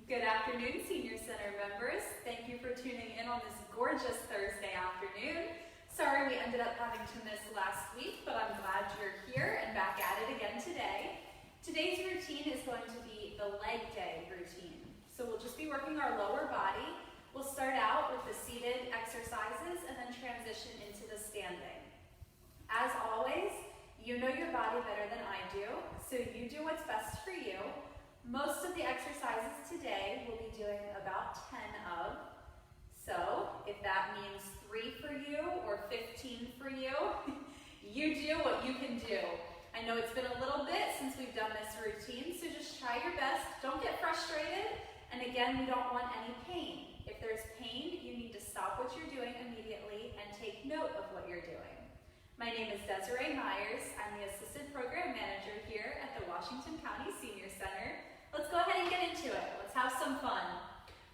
Good afternoon, Senior Center members. Thank you for tuning in on this gorgeous Thursday afternoon. Sorry we ended up having to miss last week, but I'm glad you're here and back at it again today. Today's routine is going to be the leg day routine. So we'll just be working our lower body. We'll start out with the seated exercises and then transition into the standing. As always, you know your body better than I do, so you do what's best for you. Most of the exercises today we'll be doing about 10 of. So if that means 3 for you or 15 for you, you do what you can do. I know it's been a little bit since we've done this routine, so just try your best. Don't get frustrated. And again, we don't want any pain. If there's pain, you need to stop what you're doing immediately and take note of what you're doing. My name is Desiree Myers. I'm the Assistant Program Manager here at the Washington County Senior Center. Let's go ahead and get into it. Let's have some fun.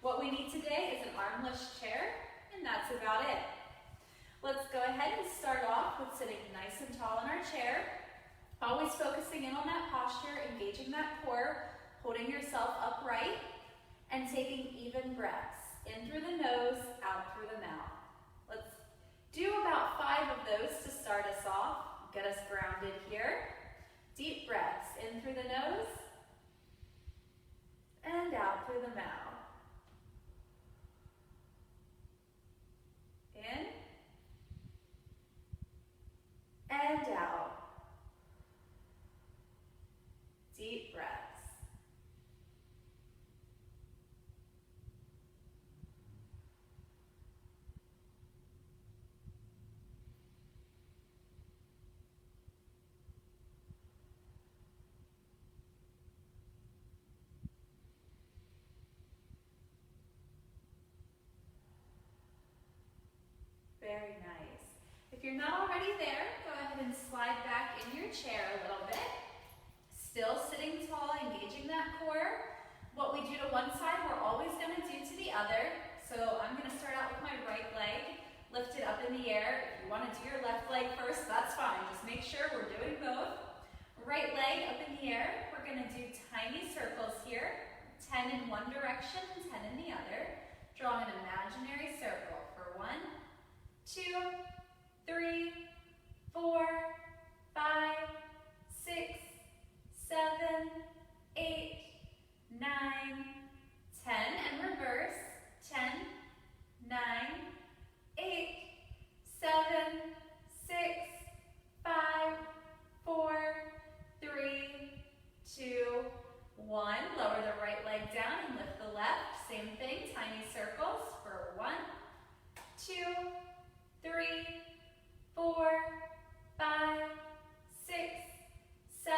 What we need today is an armless chair, and that's about it. Let's go ahead and start off with sitting nice and tall in our chair, always focusing in on that posture, engaging that core, holding yourself upright, and taking even breaths. In through the nose, out through the mouth. Let's do about 5 of those to start us off. Get us grounded here. Deep breaths in through the nose and out through the mouth. In and out. Deep breaths. Very nice. If you're not already there, go ahead and slide back in your chair a little bit. Still sitting tall, engaging that core. What we do to one side, we're always going to do to the other. So I'm going to start out with my right leg, lift it up in the air. If you want to do your left leg first, that's fine. Just make sure we're doing both. Right leg up in the air. We're going to do tiny circles here. 10 in one direction and 10 in the other. Draw an imaginary circle for 1, 2, 3, 4, 5, 6, 7, 8, 9, 10, and reverse. 10, 9, 8, 7, 6, 5, 4, 3, 2, 1. Lower the right leg down and lift the left. Same thing, tiny circles for 1, 2, 3, 4, 5, 6, 7,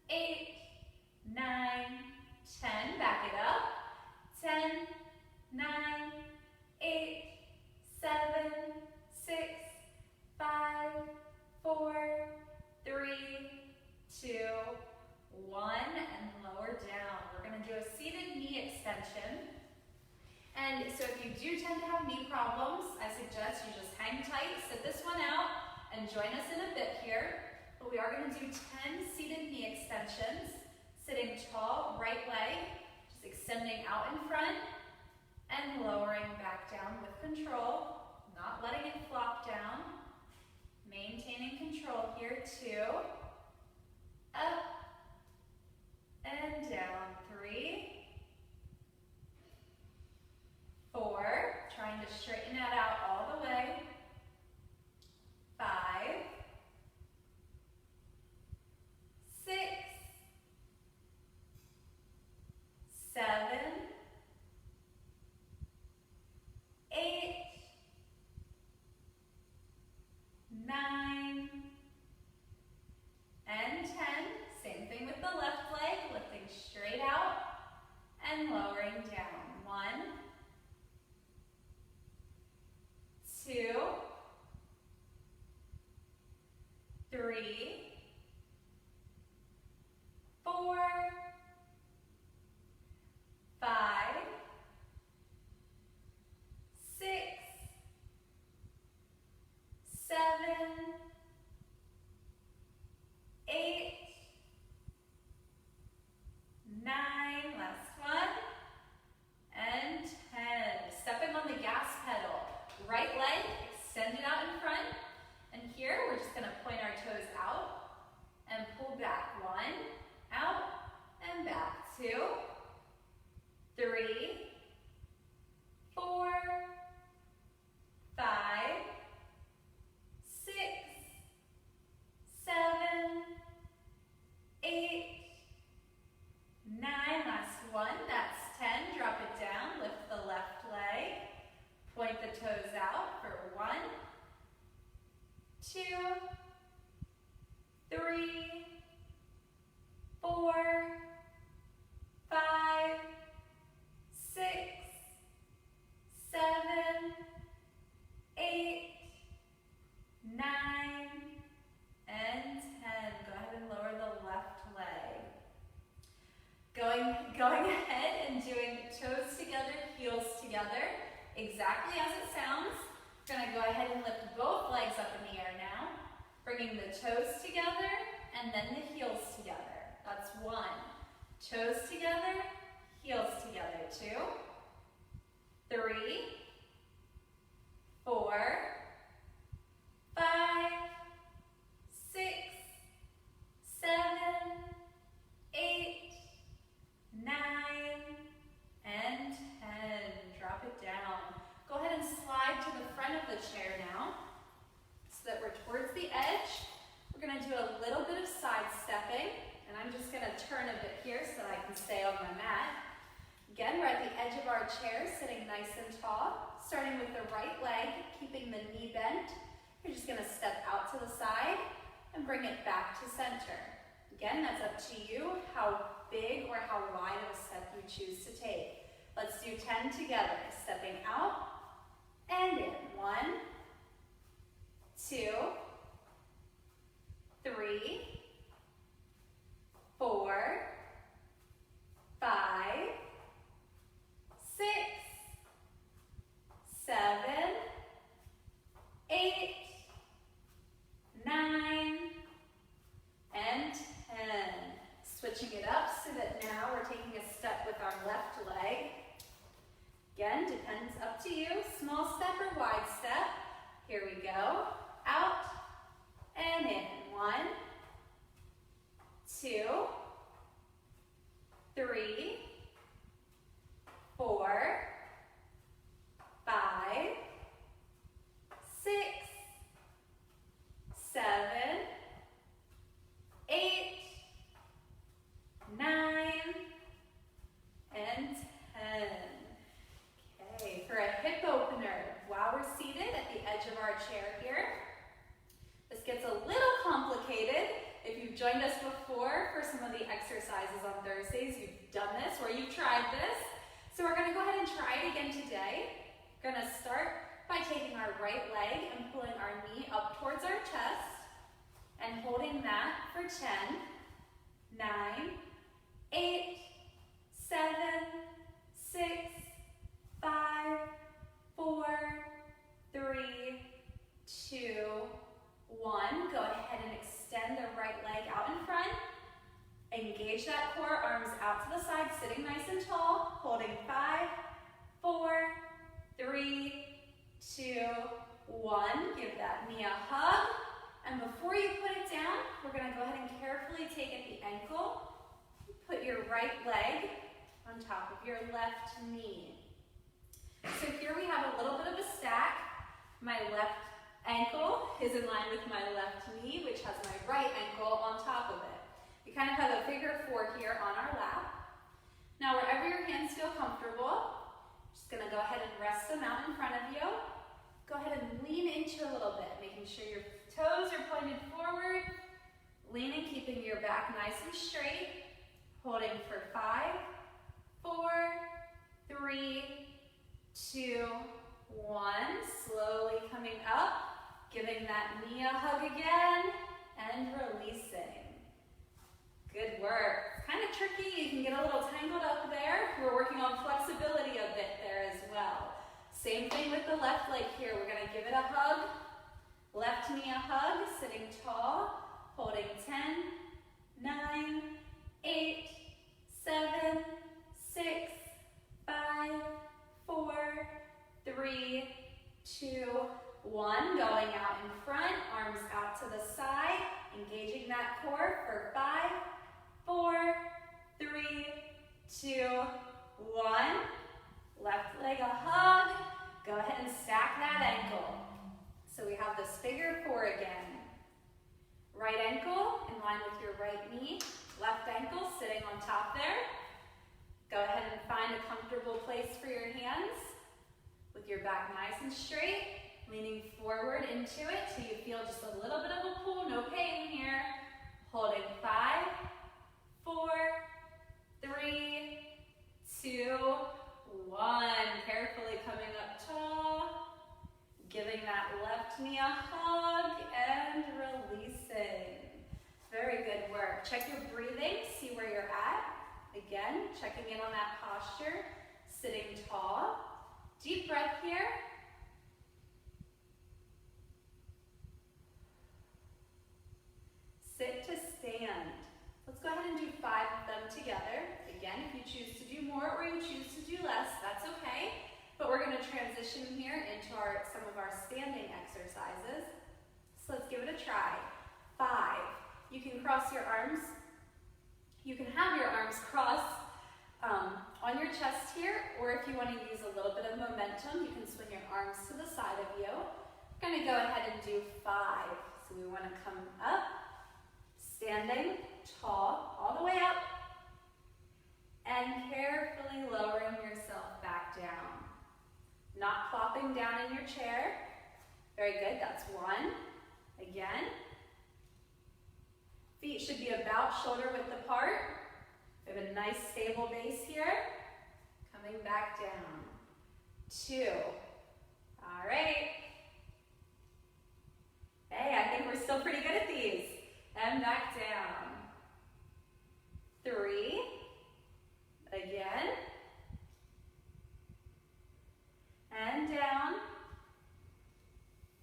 8, 9, 10. Back it up. 10, 9, 8, 7, 6, 5, 4, 3, 2, 1. And lower down. We're going to do a seated knee extension. And so if you do tend to have knee problems, I suggest you just hang tight, sit this one out, and join us in a bit here. But we are going to do 10 seated knee extensions. Sitting tall, right leg, just extending out in front, and lowering back down with control, not letting it flop down. Maintaining control here, 2. Up, and down, 3. 4, trying to straighten that out all the way. 5, 6, 7, 8, 9, 2, 3, 4, 5, 6, 7, 8, 9. Last one. That's 10. Drop it down. Lift the left leg. Point the toes out for 1, 2, 3, 4, 5, 6, 7, 8, 9, and 10. Go ahead and lower the left leg. Going ahead and doing toes together, heels together, exactly as it sounds. We're going to go ahead and lift both legs up in the air now, bringing the toes together and then the heels together. That's 1. Toes together, heels together. 2, 3, 4, 5, 6, 7, 8, 9, and 10. Drop it down. Go ahead and slide to the front of the chair now so that we're towards the edge. We're going to do a little bit of side stepping, and I'm just going to turn a bit here so that I can stay on my mat. Again, we're at the edge of our chair, sitting nice and tall, starting with the right leg, keeping the knee bent. You're just going to step out to the side and bring it back to center. Again, that's up to you how big or how wide of a step you choose to take. Let's do 10 together. Stepping out and in. 1, 2, 3, 4, 5, 6, 7, 8, 9, and 10. Switching it up so that now we're taking a step with our left leg. Again, depends up to you. Small step or wide step. Here we go. Out and in. 1, 2, 3, 4, 5, 6, 7, 8, 9, and 10. Okay, for a hip opener, while we're seated at the edge of our chair here, this gets a little complicated. If you've joined us before for some of the exercises on Thursdays, you've done this or you've tried this. So we're going to go ahead and try it again today. We're going to start by taking our right leg and pulling our knee up towards our chest and holding that for 10, 9, 8, 7, 6, 5, 4, 3, 2, 1. Go ahead and extend the right leg out in front. Engage that core, arms out to the side, sitting nice and tall, holding 5, 4, 3, 2, 1. Give that knee a hug. And before you put it down, we're going to go ahead and carefully take at the ankle. Put your right leg on top of your left knee. So here we have a little bit of a stack. My left ankle is in line with my left knee, which has my right ankle on top of it. We kind of have a figure 4 here on our lap. Now wherever your hands feel comfortable, just going to go ahead and rest them out in front of you. Go ahead and lean into a little bit, making sure your toes are pointed forward. Leaning, keeping your back nice and straight. Holding for 5, 4, 3, 2, 1. Slowly coming up, giving that knee a hug again, and releasing. Good work. It's kind of tricky. You can get a little tangled up there. We're working on flexibility a bit there as well. Same thing with the left leg here. We're going to give it a hug. Left knee a hug, sitting tall, holding 10, 9, 8, 7, 6, 5, 4, 3, 2, 1. Going out in front, arms out to the side, engaging that core for 5, 4, 3, stop there. Go ahead and find a comfortable place for your hands with your back nice and straight, leaning forward into it till you feel just a little bit of a pull, no pain here. Holding 5, 4, 3, 2, 1. Carefully coming up tall, giving that left knee a hug and releasing. Very good work. Check your breathing, see where you're at. Again, checking in on that posture, sitting tall. Deep breath here. Sit to stand. Let's go ahead and do 5 of them together. Again, if you choose to do more or you choose to do less, that's okay. But we're going to transition here into some of our standing exercises. So let's give it a try. 5. You can cross your arms. You can have your arms crossed on your chest here, or if you want to use a little bit of momentum, you can swing your arms to the side of you. We're going to go ahead and do 5. So we want to come up, standing tall, all the way up, and carefully lowering yourself back down. Not plopping down in your chair. Very good, that's 1. Again. Feet should be about shoulder width apart. We have a nice stable base here. Coming back down. 2. All right. Hey, I think we're still pretty good at these. And back down. 3. Again. And down.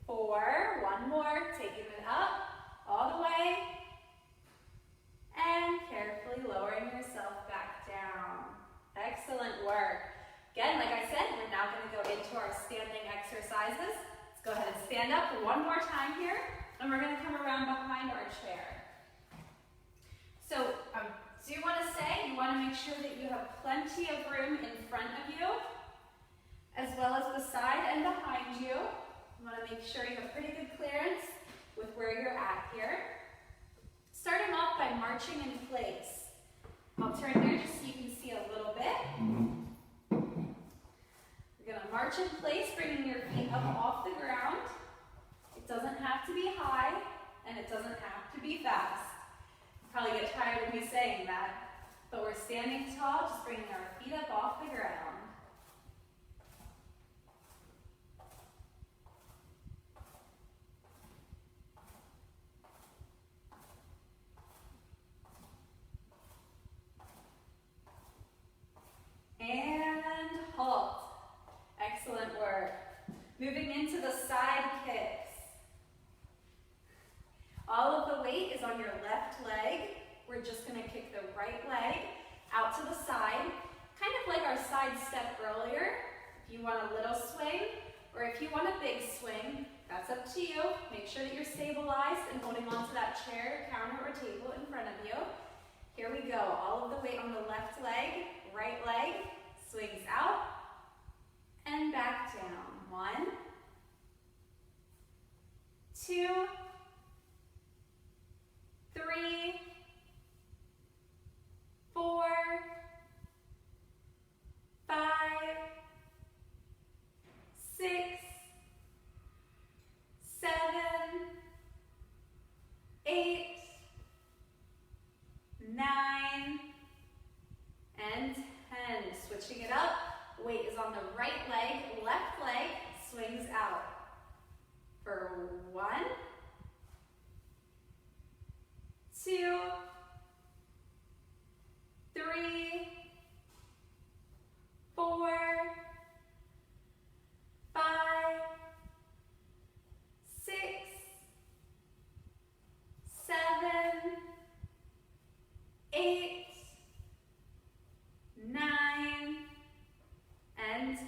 4. One more. Taking it up. All the way. And carefully lowering yourself back down. Excellent work. Again, like I said, we're now going to go into our standing exercises. Let's go ahead and stand up one more time here, and we're going to come around behind our chair. So, do you want to say, you want to make sure that you have plenty of room in front of you, as well as beside and behind you. You want to make sure you have pretty good clearance with where you're at here. Starting off by marching in place. I'll turn there just so you can see a little bit. You're going to march in place, bringing your feet up off the ground. It doesn't have to be high, and it doesn't have to be fast. You probably get tired of me saying that, but we're standing tall, just bringing our feet up off the ground. And halt. Excellent work. Moving into the side kicks. All of the weight is on your left leg. We're just going to kick the right leg out to the side, kind of like our side step earlier. If you want a little swing, or if you want a big swing, that's up to you. Make sure that you're stabilized and holding onto that chair, counter, or table in front of you. Here we go. All of the weight on the left leg, right leg, swings out, and back down. 1, 2, 3, 4, 5, 6, 7, 8, 9, and 10. Switching it up. Weight is on the right leg, left leg swings out. For 1, 2, 3, 4, 5, 6, 7, 8, 9, and 10.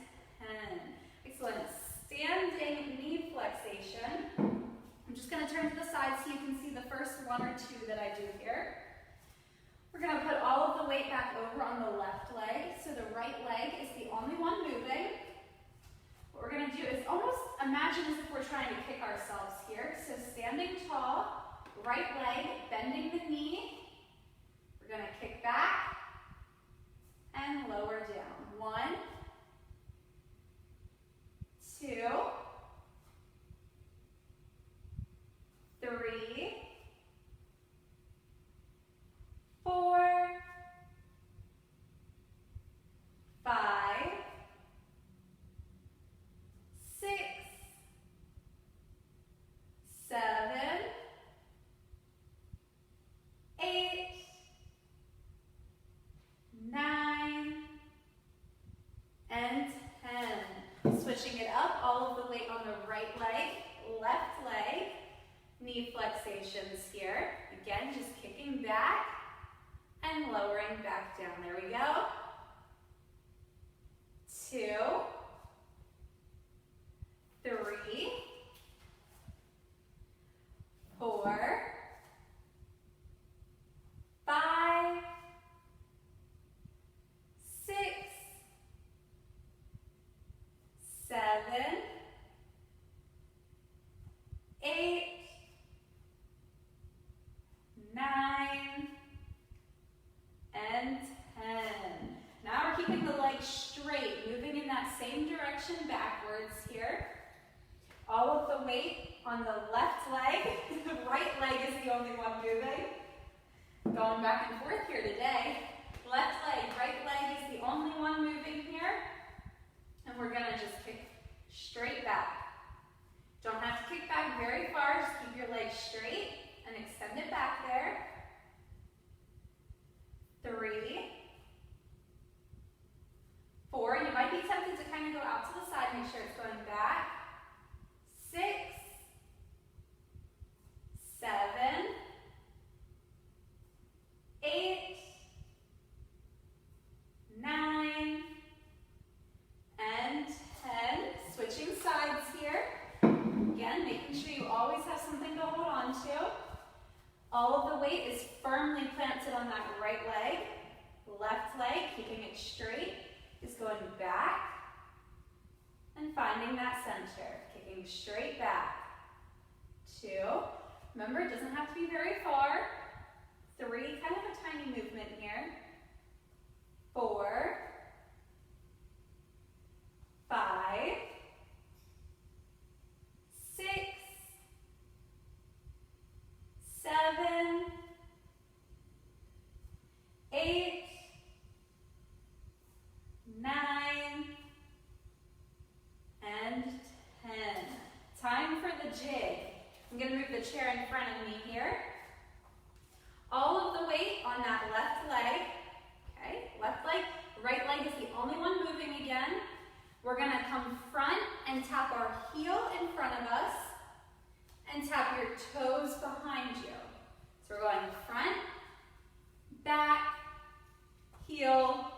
Excellent. Standing knee flexation. I'm just going to turn to the side so you can see the first 1 or 2 that I do here. We're going to put all of the weight back over on the left leg, so the right leg is the only one moving. What we're going to do is almost imagine as if we're trying to kick ourselves here. So standing tall, right leg, bending the knee. We're going to kick back Switching it up, all of the weight on the right leg, left leg, knee flexations here. Again, just kicking back and lowering back down. There we go. 2, 3, 4, 5, 6, 7, 8, 9, and 10. Now we're keeping the legs straight, moving in that same direction backwards here. All of the weight on the left leg. The right leg is the only one moving. Going back and forth here today. Left leg, right leg is the only one moving here. And we're going to just kick straight back. Don't have to kick back very far. Just keep your legs straight and extend it back there. 3, 4. You might be tempted to kind of go out to the side. Make sure it's going back. 6, 7, 8, 9, and 10. Switching sides here. Again, making sure you always have something to hold on to. All of the weight is firmly planted on that right leg. Left leg, keeping it straight, is going back and finding that center. Kicking straight back. 2. Remember, it doesn't have to be very far. 3, kind of a tiny movement here. 4, 5, 6, 7, 8, 9, and 10. Time for the jig. I'm going to move the chair in front of me here. All of the weight on that left leg. Okay, left leg. Right leg is the only one moving again. We're going to come front and tap our heel in front of us and tap your toes behind you. So we're going front, back, heel,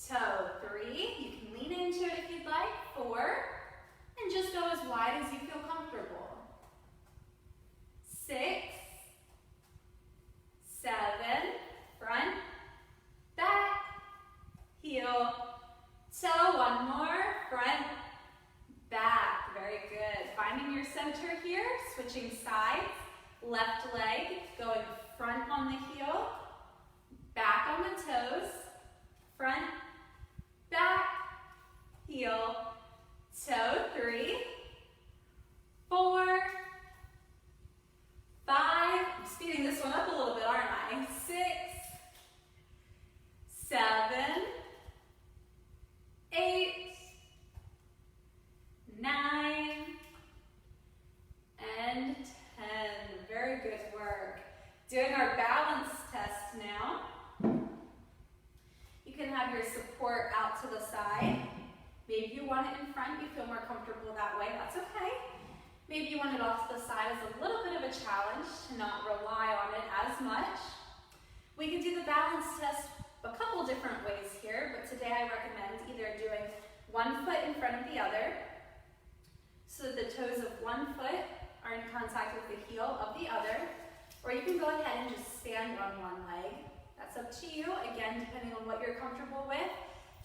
toe. 3, you can lean into it if you'd like. 4, and just go as wide as you feel comfortable. 6, 7, front, back, heel, toe. One more, front, back. Very good. Finding your center here, switching sides. Left leg going front on the heel, back on the toes, front, back, heel, toe. 3, 4, 5, I'm speeding this one up a little bit, aren't I? 6, 7, 8, 9, and 10. Very good work. Doing our balance test now. You can have your support out to the side. Maybe you want it in front, you feel more comfortable that way, that's okay. Maybe you want it off to the side as a little bit of a challenge to not rely on it as much. We can do the balance test a couple different ways here, but today I recommend either doing one foot in front of the other, so that the toes of one foot are in contact with the heel of the other, or you can go ahead and just stand on one leg. That's up to you, again, depending on what you're comfortable with,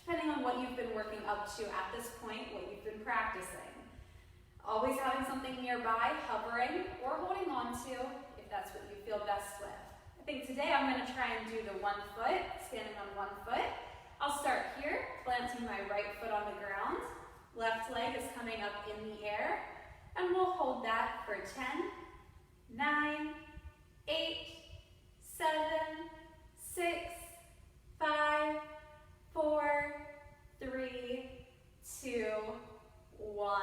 depending on what you've been working up to at this point, what you've been practicing. Always having something nearby, hovering, or holding on to, if that's what you feel best with. I think today I'm going to try and do the one foot, standing on one foot. I'll start here, planting my right foot on the ground. Left leg is coming up in the air, and we'll hold that for 10, 9, 8, 7, 6, 5, 4, 3, 2, 1.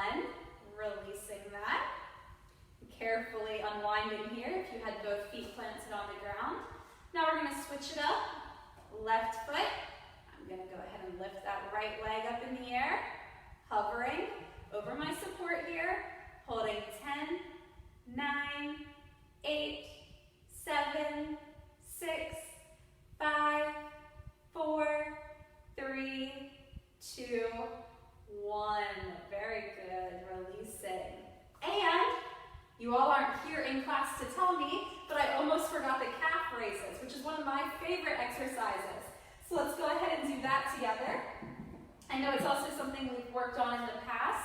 Releasing that. Carefully unwinding here if you had both feet planted on the ground. Now we're going to switch it up. Left foot. I'm going to go ahead and lift that right leg up in the air. hovering over my support here, holding 10, 9, 8, 7, 6, 5, 4, 3, 2, 1. Very good, releasing. And you all aren't here in class to tell me, but I almost forgot the calf raises, which is one of my favorite exercises. So let's go ahead and do that together. I know it's also something we've worked on in the past.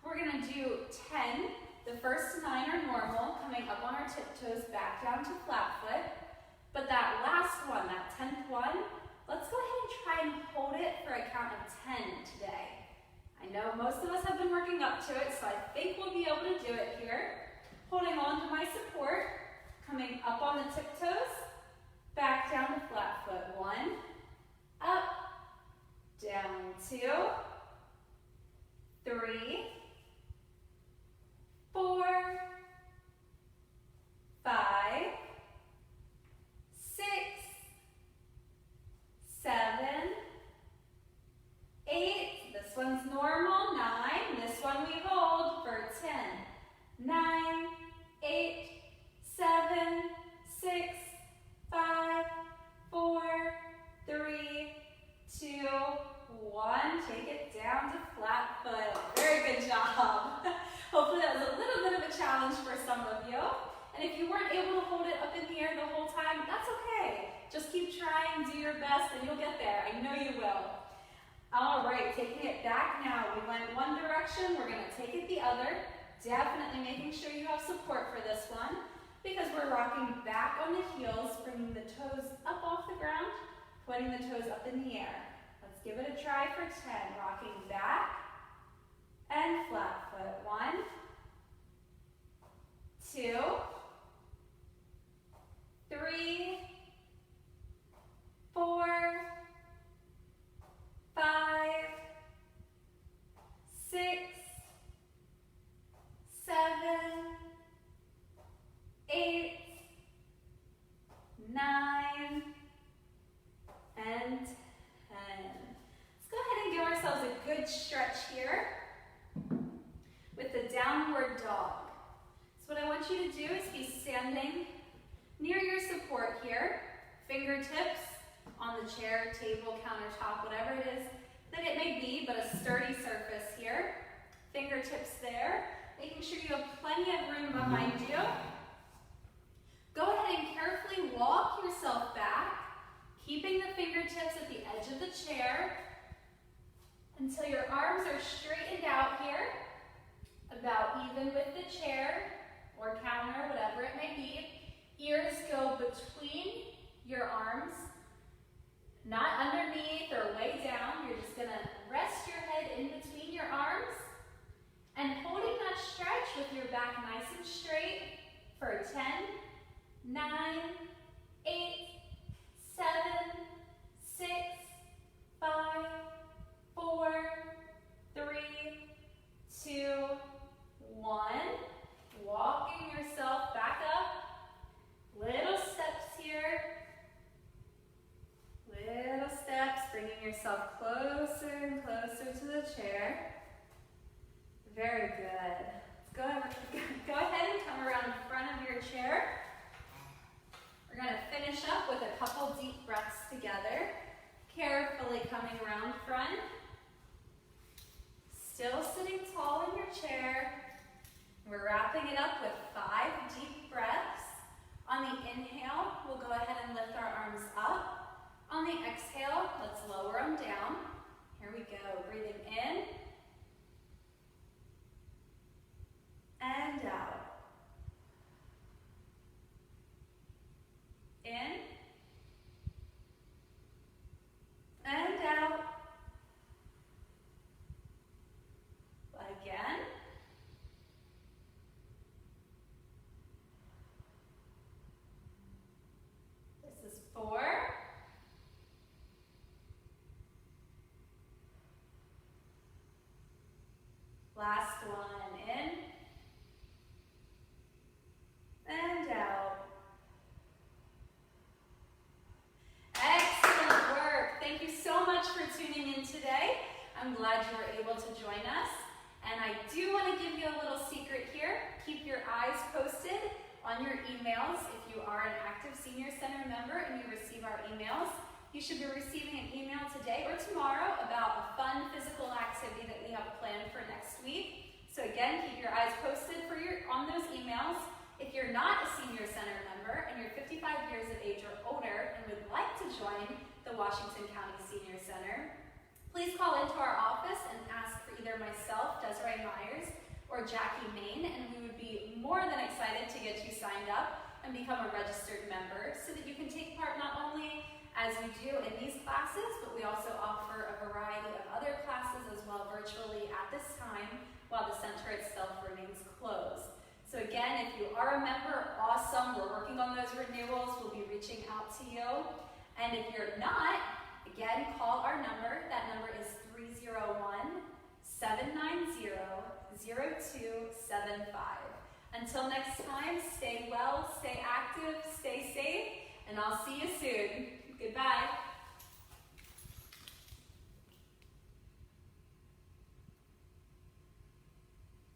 We're going to do 10. The first 9 are normal, coming up on our tiptoes, back down to flat foot. But that last one, that 10th one, let's go ahead and try and hold it for a count of 10 today. I know most of us have been working up to it, so I think we'll be able to do it here. Holding on to my support, coming up on the tiptoes, back down to flat foot. 1, up, down 2, 3, 4, 5, 6, 7, 8, this one's normal, 9, this one we hold for 10, 9, 8, 7, 6, 5, 4, 3, 2, 1. Take it down to flat foot. Very good job. Hopefully that was a little bit of a challenge for some of you. And if you weren't able to hold it up in the air the whole time, that's okay. Just keep trying, do your best, and you'll get there. I know you will. All right, taking it back now. We went one direction, we're going to take it the other. Definitely making sure you have support for this one because we're rocking back on the heels, bringing the toes up off the ground, pointing the toes up in the air. Let's give it a try for 10. Rocking back and flat foot. 1, 2, 3, 4, 5, 6, 7, 8, 9, and 10. Let's go ahead and give ourselves a good stretch here with the downward dog. So what I want you to do is be standing near your support here, fingertips on the chair, table, countertop, whatever it is that it may be, but a sturdy surface here. Fingertips there, making sure you have plenty of room behind you. Go ahead and carefully walk yourself back, keeping the fingertips at the edge of the chair until your arms are straightened out here, about even with the chair or counter, whatever it may be. Ears go between your arms, not underneath or way down. You're just going to rest your head in between your arms and holding that stretch with your back nice and straight for 10, 9, 8, 7, 6, 5, 4, 3, 2, 1. Walking yourself back up. Little steps here. Little steps, bringing yourself closer and closer to the chair. Very good. Let's go ahead and come around in front of your chair. We're going to finish up with a couple deep breaths together. Carefully coming around front. Still sitting tall in your chair. We're wrapping it up with 5 deep breaths. On the inhale, we'll go ahead and lift our arms up. On the exhale, let's lower them down. Here we go. Breathing in and out. In and out. Again. This is 4. I'm glad you were able to join us. And I do want to give you a little secret here. Keep your eyes posted on your emails. If you are an active Senior Center member and you receive our emails, you should be receiving an email today or tomorrow about a fun physical activity that we have planned for next week. So again, keep your eyes posted on those emails. If you're not a Senior Center member and you're 55 years of age or older and would like to join the Washington County Senior Center, please call into our office and ask for either myself, Desiree Myers, or Jackie Main, and we would be more than excited to get you signed up and become a registered member so that you can take part not only as we do in these classes, but we also offer a variety of other classes as well virtually at this time while the center itself remains closed. So again, if you are a member, awesome. We're working on those renewals. We'll be reaching out to you. And if you're not, again, call our number. That number is 301-790-0275. Until next time, stay well, stay active, stay safe, and I'll see you soon. Goodbye.